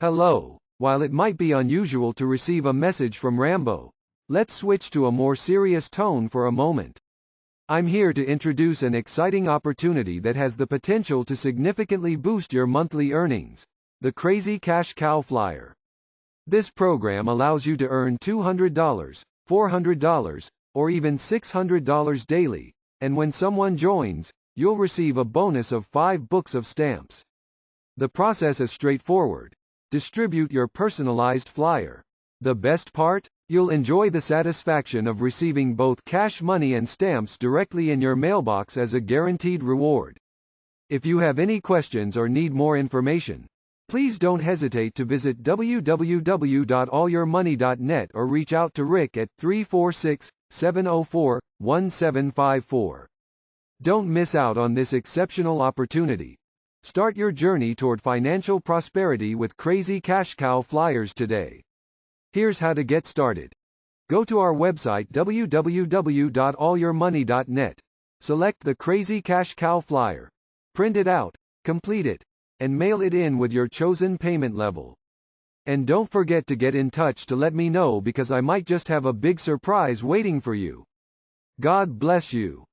Hello. While it might be unusual to receive a message from Rambo, let's switch to a more serious tone for a moment. I'm here to introduce an exciting opportunity that has the potential to significantly boost your monthly earnings: the Crazy Cash Cow Flyer. This program allows you to earn $200, $400, or even $600 daily, and when someone joins, you'll receive a bonus of 5 books of stamps. The process is straightforward. Distribute your personalized flyer. The best part? You'll enjoy the satisfaction of receiving both cash money and stamps directly in your mailbox as a guaranteed reward. If you have any questions or need more information, please don't hesitate to visit www.allyourmoney.net or reach out to Rick at 346-704-1754. Don't miss out on this exceptional opportunity. Start your journey toward financial prosperity with Crazy Cash Cow Flyers today. Here's how to get started. Go to our website www.allyourmoney.net. Select the Crazy Cash Cow Flyer. Print it out, complete it, and mail it in with your chosen payment level. And don't forget to get in touch to let me know, because I might just have a big surprise waiting for you. God bless you.